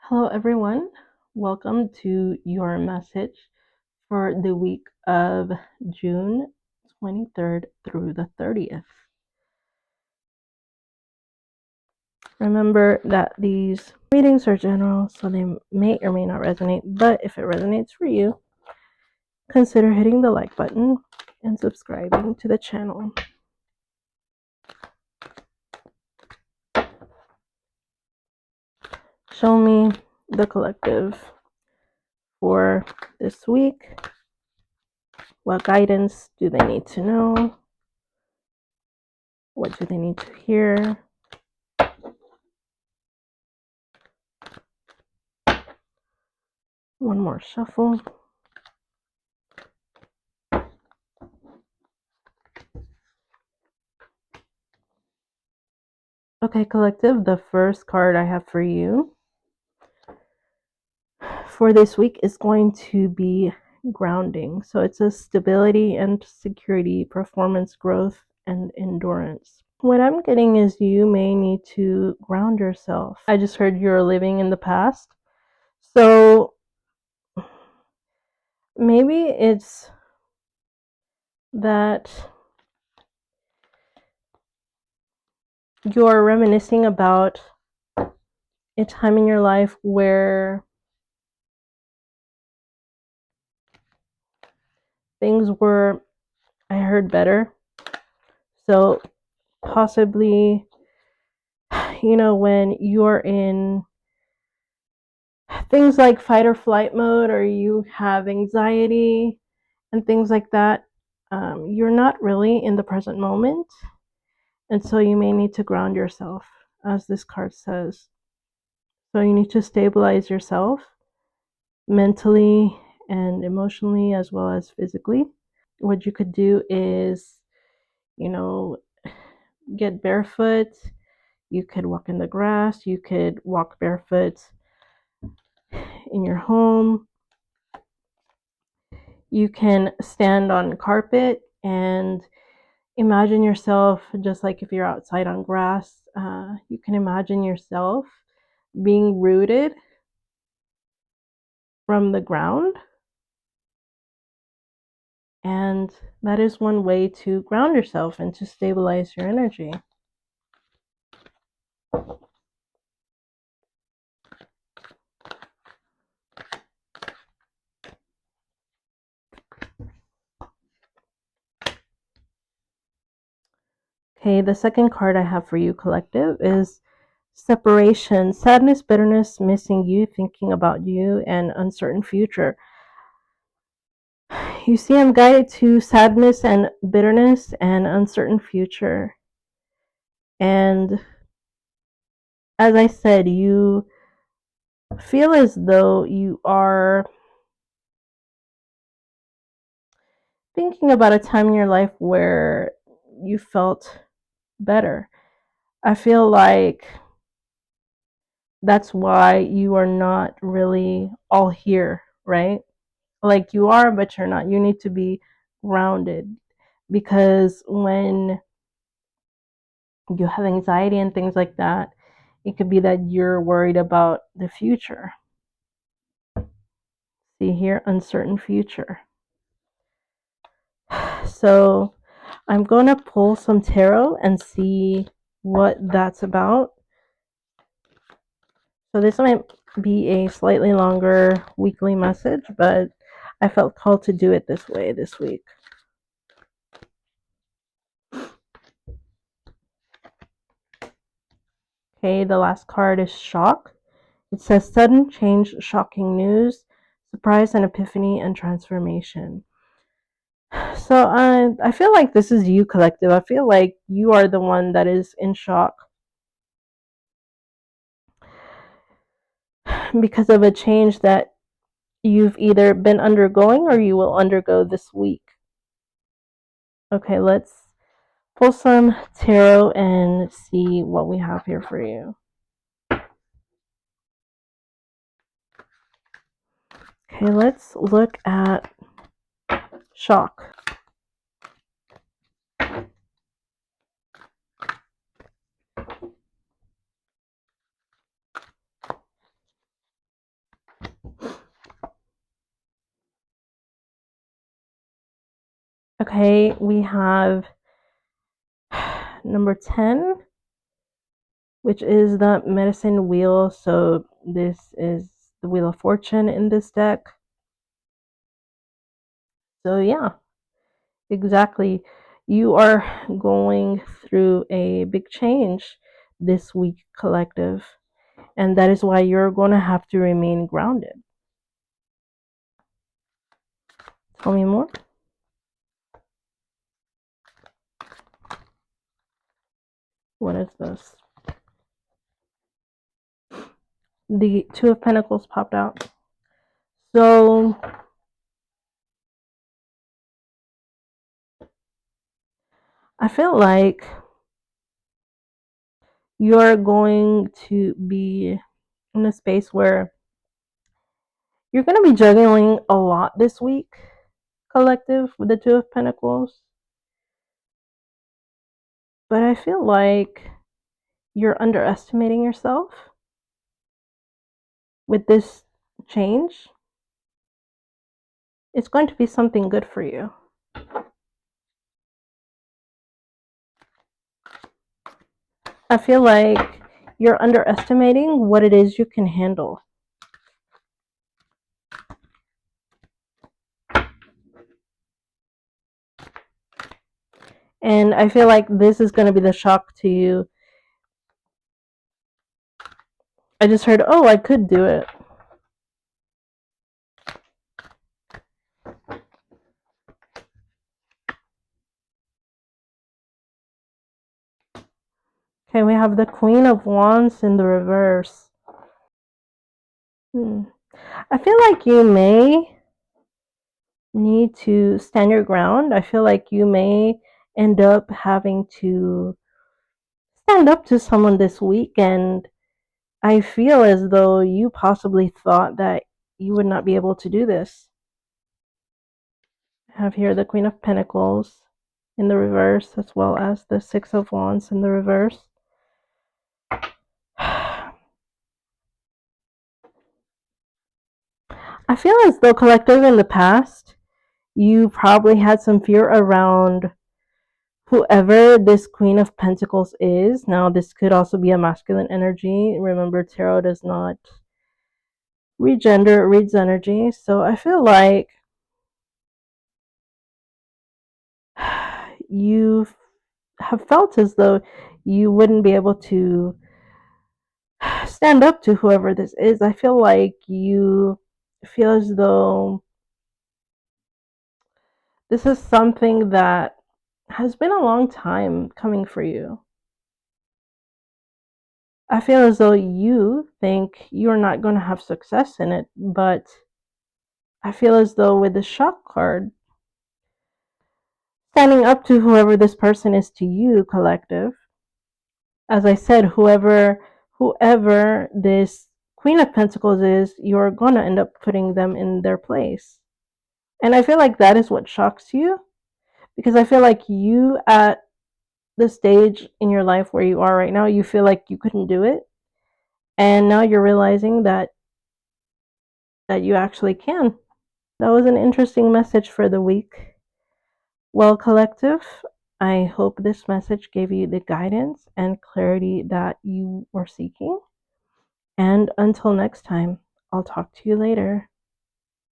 Hello, everyone. Welcome to your message for the week of June 23rd through the 30th. Remember that these readings are general, so they may or may not resonate, but if it resonates for you, consider hitting the like button and subscribing to the channel. Show me the collective for this week. What guidance do they need to know? What do they need to hear? One more shuffle. Okay, collective, the first card I have for you for this week is going to be grounding. So it's a stability and security, performance growth, and endurance. What I'm getting is you may need to ground yourself. I just heard you're living in the past. So maybe it's that you're reminiscing about a time in your life where things were, I heard, better. So possibly, when you're in things like fight or flight mode, or you have anxiety and things like that, you're not really in the present moment. And so you may need to ground yourself, as this card says. So you need to stabilize yourself mentally and emotionally, as well as physically. What you could do is, get barefoot. You could walk in the grass. You could walk barefoot in your home. You can stand on carpet and imagine yourself, just like if you're outside on grass, you can imagine yourself being rooted from the ground. And that is one way to ground yourself and to stabilize your energy. Okay, the second card I have for you, collective, is separation, sadness, bitterness, missing you, thinking about you, and uncertain future. You see, I'm guided to sadness and bitterness and uncertain future. And as I said, you feel as though you are thinking about a time in your life where you felt better. I feel like that's why you are not really all here, right? Like you are, but you're not. You need to be grounded, because when you have anxiety and things like that, it could be that you're worried about the future. See here, uncertain future. So I'm going to pull some tarot and see what that's about. So this might be a slightly longer weekly message, but I felt called to do it this way this week. Okay, the last card is shock. It says sudden change, shocking news, surprise and epiphany, and transformation. So I feel like this is you, collective. I feel like you are the one that is in shock because of a change that you've either been undergoing or you will undergo this week. Okay, let's pull some tarot and see what we have here for you. Okay, let's look at shock. Okay, we have number 10, which is the medicine wheel. So this is the Wheel of Fortune in this deck. So yeah, exactly. You are going through a big change this week, collective. And that is why you're going to have to remain grounded. Tell me more. What is this? The Two of Pentacles popped out. So I feel like you're going to be in a space where you're going to be juggling a lot this week, collective, with the Two of Pentacles. But I feel like you're underestimating yourself with this change. It's going to be something good for you. I feel like you're underestimating what it is you can handle. And I feel like this is going to be the shock to you. I just heard, oh, I could do it. Okay, we have the Queen of Wands in the reverse. I feel like you may need to stand your ground. I feel like you may end up having to stand up to someone this week, and I feel as though you possibly thought that you would not be able to do this. I have here the Queen of Pentacles in the reverse, as well as the Six of Wands in the reverse. I feel as though, collective, in the past, you probably had some fear around whoever this Queen of Pentacles is. Now, this could also be a masculine energy. Remember, tarot does not read gender, it reads energy. So I feel like you have felt as though you wouldn't be able to stand up to whoever this is. I feel like you feel as though this is something that has been a long time coming for you. I feel as though you think you're not going to have success in it, but I feel as though with the shock card, standing up to whoever this person is to you, collective, as I said, whoever this Queen of Pentacles is, you're going to end up putting them in their place. And I feel like that is what shocks you, because I feel like you, at the stage in your life where you are right now, you feel like you couldn't do it. And now you're realizing that you actually can. That was an interesting message for the week. Well, collective, I hope this message gave you the guidance and clarity that you were seeking. And until next time, I'll talk to you later.